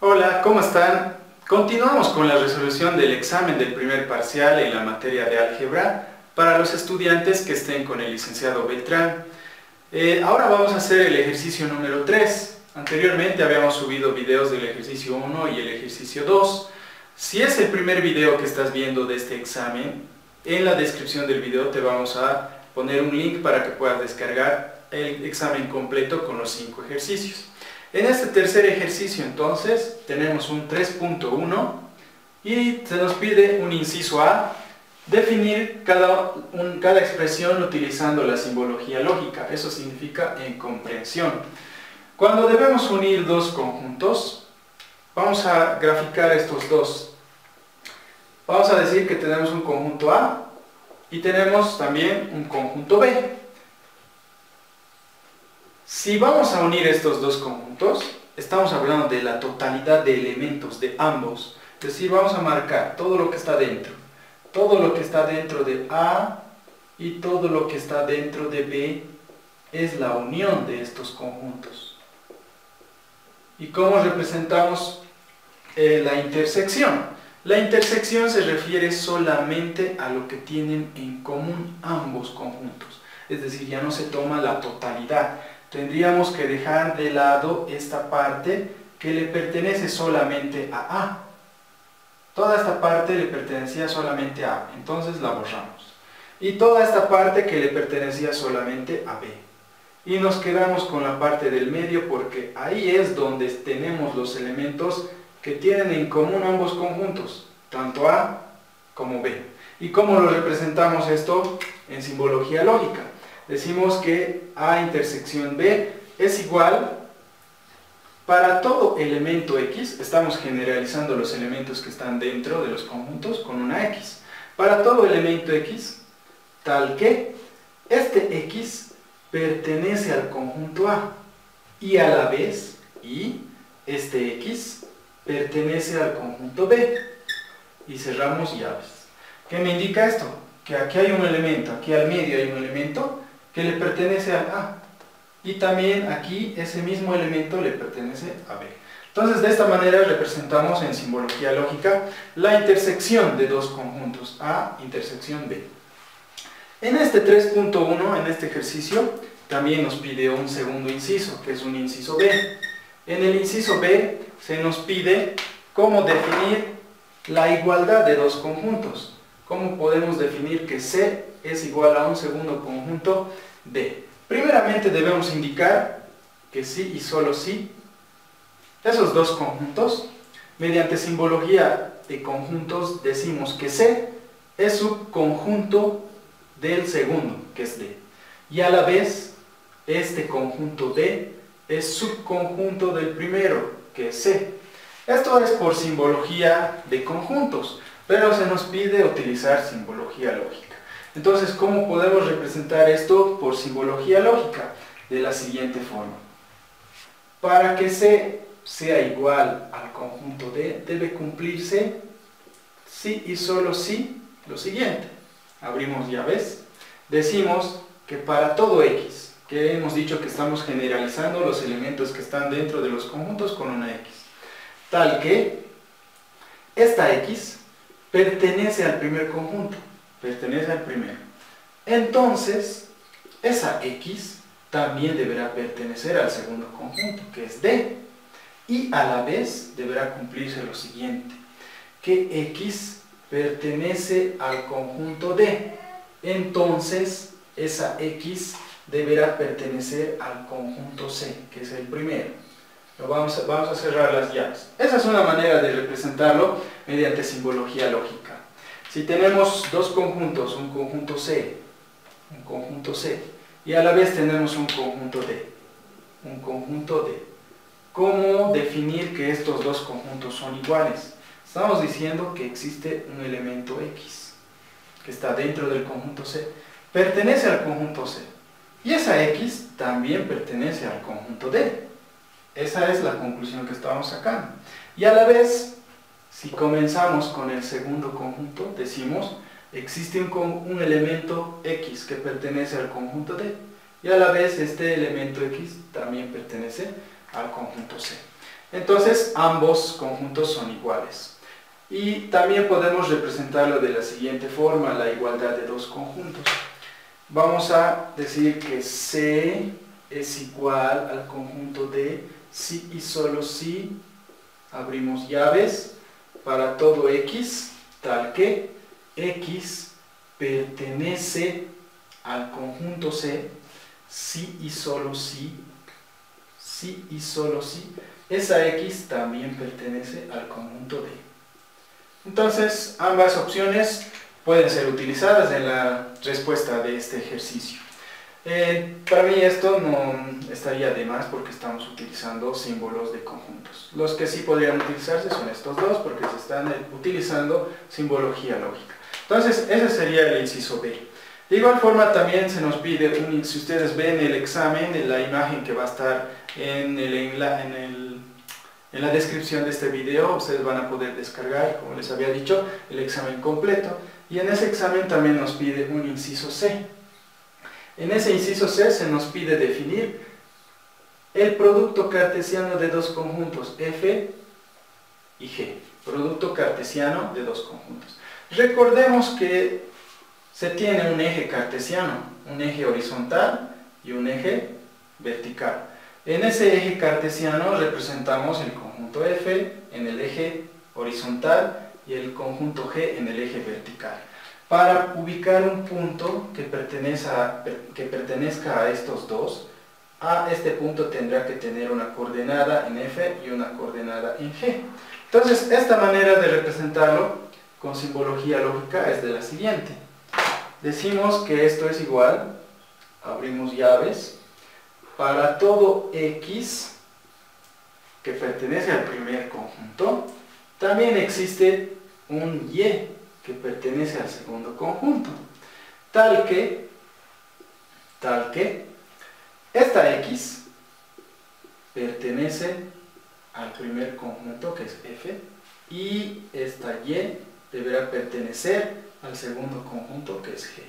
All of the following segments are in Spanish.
Hola, ¿cómo están? Continuamos con la resolución del examen del primer parcial en la materia de álgebra para los estudiantes que estén con el licenciado Beltrán. Ahora vamos a hacer el ejercicio número 3. Anteriormente habíamos subido videos del ejercicio 1 y el ejercicio 2. Si es el primer video que estás viendo de este examen, en la descripción del video te vamos a poner un link para que puedas descargar el examen completo con los 5 ejercicios. En este tercer ejercicio entonces tenemos un 3.1 y se nos pide un inciso A, definir cada expresión utilizando la simbología lógica. Eso significa en comprensión. Cuando debemos unir dos conjuntos, vamos a graficar estos dos. Vamos a decir que tenemos un conjunto A y tenemos también un conjunto B. Si vamos a unir estos dos conjuntos, estamos hablando de la totalidad de elementos de ambos. Es decir, vamos a marcar todo lo que está dentro. Todo lo que está dentro de A y todo lo que está dentro de B es la unión de estos conjuntos. ¿Y cómo representamos la intersección? La intersección se refiere solamente a lo que tienen en común ambos conjuntos. Es decir, ya no se toma la totalidad. Tendríamos que dejar de lado esta parte que le pertenece solamente a A. Toda esta parte le pertenecía solamente a A, entonces la borramos. Y toda esta parte que le pertenecía solamente a B. Y nos quedamos con la parte del medio porque ahí es donde tenemos los elementos que tienen en común ambos conjuntos, tanto A como B. ¿Y cómo lo representamos esto en simbología lógica? Decimos que A intersección B es igual, para todo elemento X, estamos generalizando los elementos que están dentro de los conjuntos con una X. Para todo elemento X, tal que este X pertenece al conjunto A y a la vez, este X pertenece al conjunto B. Y cerramos llaves. ¿Qué me indica esto? Que aquí hay un elemento, aquí al medio hay un elemento que le pertenece a A y también aquí ese mismo elemento le pertenece a B. Entonces de esta manera representamos en simbología lógica la intersección de dos conjuntos, A intersección B. En este 3.1, en este ejercicio, también nos pide un segundo inciso, que es un inciso B. En el inciso B se nos pide cómo definir la igualdad de dos conjuntos. ¿Cómo podemos definir que C es igual a un segundo conjunto D? Primeramente debemos indicar que sí y solo sí, esos dos conjuntos, mediante simbología de conjuntos decimos que C es subconjunto del segundo, que es D. Y a la vez, este conjunto D es subconjunto del primero, que es C. Esto es por simbología de conjuntos, pero se nos pide utilizar simbología lógica. Entonces, ¿cómo podemos representar esto por simbología lógica? De la siguiente forma. Para que C sea igual al conjunto D, debe cumplirse sí y solo sí lo siguiente. Abrimos llaves. Decimos que para todo X, que hemos dicho que estamos generalizando los elementos que están dentro de los conjuntos con una X, tal que esta X pertenece al primer conjunto, pertenece al primero. Entonces, esa X también deberá pertenecer al segundo conjunto, que es D. Y a la vez deberá cumplirse lo siguiente, que X pertenece al conjunto D. Entonces, esa X deberá pertenecer al conjunto C, que es el primero. Vamos a cerrar las llaves. Esa es una manera de representarlo mediante simbología lógica. Si tenemos dos conjuntos, un conjunto C y a la vez tenemos un conjunto D, ¿cómo definir que estos dos conjuntos son iguales? Estamos diciendo que existe un elemento X que está dentro del conjunto C, pertenece al conjunto C y esa X también pertenece al conjunto D. Esa es la conclusión que estamos sacando. Y a la vez, si comenzamos con el segundo conjunto, decimos, existe un elemento X que pertenece al conjunto D, y a la vez este elemento X también pertenece al conjunto C. Entonces ambos conjuntos son iguales. Y también podemos representarlo de la siguiente forma, la igualdad de dos conjuntos. Vamos a decir que C es igual al conjunto de si y solo si, abrimos llaves, para todo X, tal que X pertenece al conjunto C, si y solo si, si y solo si, esa X también pertenece al conjunto D. Entonces, ambas opciones pueden ser utilizadas en la respuesta de este ejercicio. Para mí esto no estaría de más porque estamos utilizando símbolos de conjuntos. Los que sí podrían utilizarse son estos dos porque se están utilizando simbología lógica. Entonces, ese sería el inciso B. De igual forma también se nos pide, si ustedes ven el examen, en la imagen que va a estar en la descripción de este video, ustedes van a poder descargar, como les había dicho, el examen completo. Y en ese examen también nos pide un inciso C. En ese inciso C se nos pide definir el producto cartesiano de dos conjuntos, F y G. Producto cartesiano de dos conjuntos. Recordemos que se tiene un eje cartesiano, un eje horizontal y un eje vertical. En ese eje cartesiano representamos el conjunto F en el eje horizontal y el conjunto G en el eje vertical. Para ubicar un punto que pertenezca a estos dos, a este punto tendrá que tener una coordenada en F y una coordenada en G. Entonces, esta manera de representarlo con simbología lógica es de la siguiente. Decimos que esto es igual, abrimos llaves, para todo X que pertenece al primer conjunto, también existe un Y que pertenece al segundo conjunto, tal que esta X pertenece al primer conjunto, que es F, y esta Y deberá pertenecer al segundo conjunto, que es G.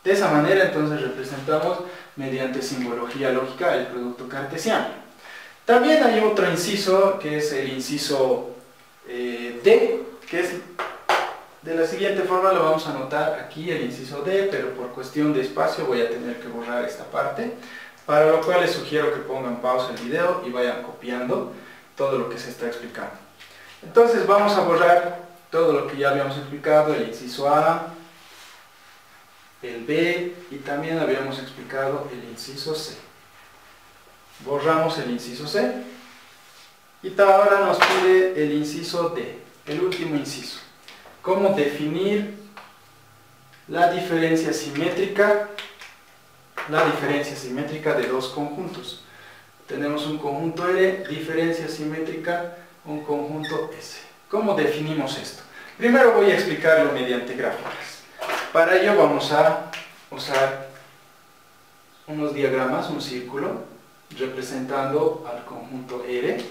De esa manera entonces representamos mediante simbología lógica el producto cartesiano. También hay otro inciso que es el inciso D, que es de la siguiente forma, lo vamos a anotar aquí el inciso D, pero por cuestión de espacio voy a tener que borrar esta parte, para lo cual les sugiero que pongan pausa el video y vayan copiando todo lo que se está explicando. Entonces vamos a borrar todo lo que ya habíamos explicado, el inciso A, el B y también habíamos explicado el inciso C. Borramos el inciso C y ahora nos pide el inciso D, el último inciso. ¿Cómo definir la diferencia simétrica de dos conjuntos? Tenemos un conjunto R, diferencia simétrica, un conjunto S. ¿Cómo definimos esto? Primero voy a explicarlo mediante gráficas. Para ello vamos a usar unos diagramas, un círculo representando al conjunto R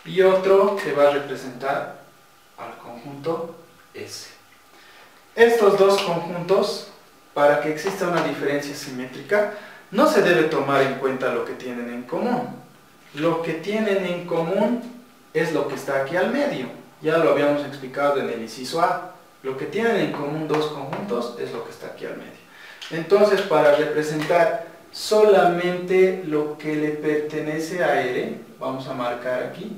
y otro que va a representar al conjunto S. Estos dos conjuntos, para que exista una diferencia simétrica, no se debe tomar en cuenta lo que tienen en común. Lo que tienen en común es lo que está aquí al medio. Ya lo habíamos explicado en el inciso A. Lo que tienen en común dos conjuntos es lo que está aquí al medio. Entonces, para representar solamente lo que le pertenece a R, vamos a marcar aquí,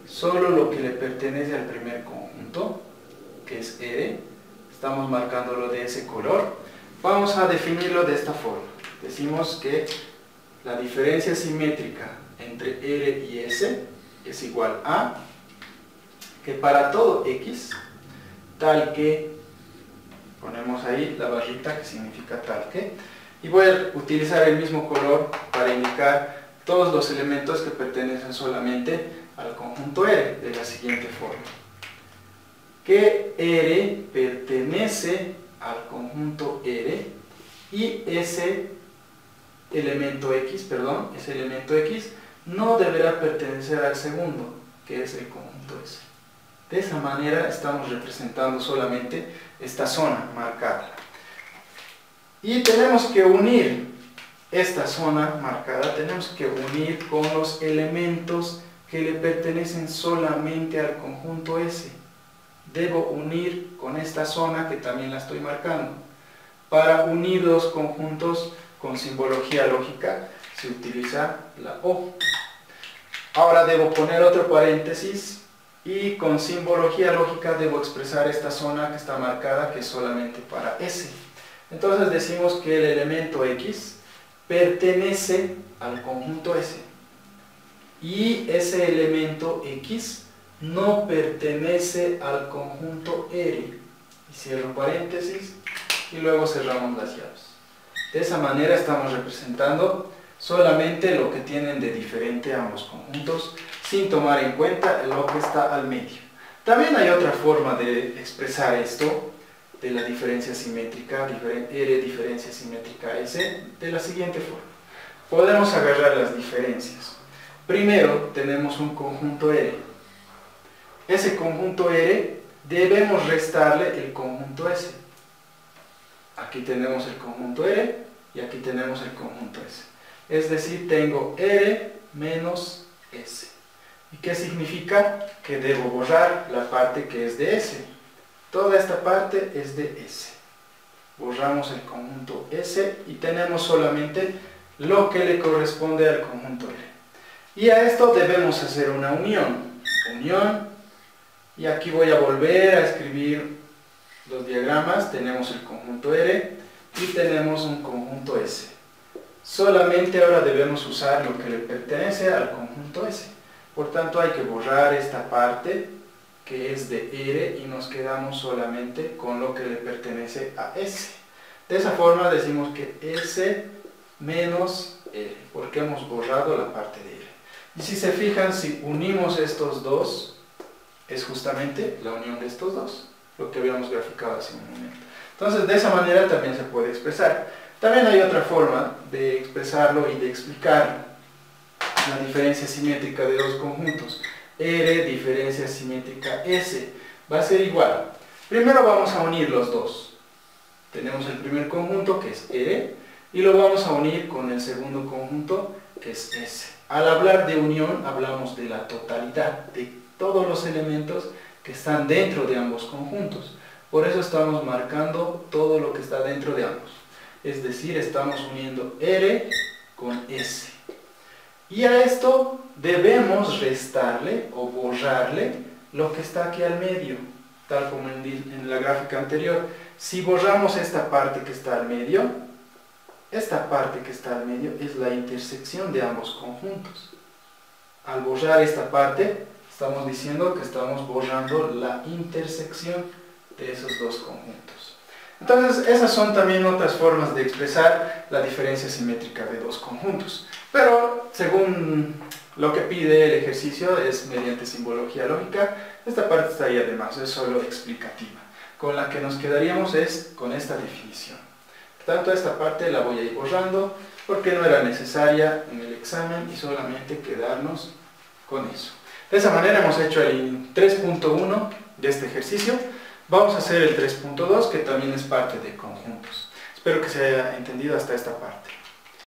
solo lo que le pertenece al primer conjunto, que es R, estamos marcándolo de ese color, vamos a definirlo de esta forma. Decimos que la diferencia simétrica entre R y S es igual a que para todo X, tal que, ponemos ahí la barrita que significa tal que, y voy a utilizar el mismo color para indicar todos los elementos que pertenecen solamente al conjunto R, de la siguiente forma. Que R pertenece al conjunto R y ese elemento X no deberá pertenecer al segundo, que es el conjunto S. De esa manera estamos representando solamente esta zona marcada. Y tenemos que unir esta zona marcada, tenemos que unir con los elementos que le pertenecen solamente al conjunto S. Debo unir con esta zona que también la estoy marcando. Para unir dos conjuntos con simbología lógica se utiliza la O. Ahora debo poner otro paréntesis y con simbología lógica debo expresar esta zona que está marcada, que es solamente para S. Entonces decimos que el elemento X pertenece al conjunto S y ese elemento X no pertenece al conjunto R. Y cierro paréntesis y luego cerramos las llaves. De esa manera estamos representando solamente lo que tienen de diferente ambos conjuntos, sin tomar en cuenta lo que está al medio. También hay otra forma de expresar esto, de la diferencia simétrica, R diferencia simétrica S, de la siguiente forma. Podemos agarrar las diferencias. Primero tenemos un conjunto R. Ese conjunto R debemos restarle el conjunto S. Aquí tenemos el conjunto R y aquí tenemos el conjunto S. Es decir, tengo R menos S. ¿Y qué significa? Que debo borrar la parte que es de S. Toda esta parte es de S. Borramos el conjunto S y tenemos solamente lo que le corresponde al conjunto R. Y a esto debemos hacer una unión. Unión. Y aquí voy a volver a escribir los diagramas. Tenemos el conjunto R y tenemos un conjunto S. Solamente ahora debemos usar lo que le pertenece al conjunto S. Por tanto hay que borrar esta parte que es de R y nos quedamos solamente con lo que le pertenece a S. De esa forma decimos que S menos R, porque hemos borrado la parte de R. Y si se fijan, si unimos estos dos, es justamente la unión de estos dos, lo que habíamos graficado hace un momento. Entonces de esa manera también se puede expresar. También hay otra forma de expresarlo y de explicar la diferencia simétrica de dos conjuntos. R, diferencia simétrica S. Va a ser igual. Primero vamos a unir los dos. Tenemos el primer conjunto que es R y lo vamos a unir con el segundo conjunto que es S. Al hablar de unión hablamos de la totalidad, de todos los elementos que están dentro de ambos conjuntos. Por eso estamos marcando todo lo que está dentro de ambos. Es decir, estamos uniendo R con S. Y a esto debemos restarle o borrarle lo que está aquí al medio, tal como en la gráfica anterior. Si borramos esta parte que está al medio, esta parte que está al medio es la intersección de ambos conjuntos. Al borrar esta parte, estamos diciendo que estamos borrando la intersección de esos dos conjuntos. Entonces, esas son también otras formas de expresar la diferencia simétrica de dos conjuntos. Pero, según lo que pide el ejercicio, es mediante simbología lógica. Esta parte está ahí además, es solo explicativa. Con la que nos quedaríamos es con esta definición. Por tanto, esta parte la voy a ir borrando porque no era necesaria en el examen y solamente quedarnos con eso. De esa manera hemos hecho el 3.1 de este ejercicio. Vamos a hacer el 3.2, que también es parte de conjuntos. Espero que se haya entendido hasta esta parte.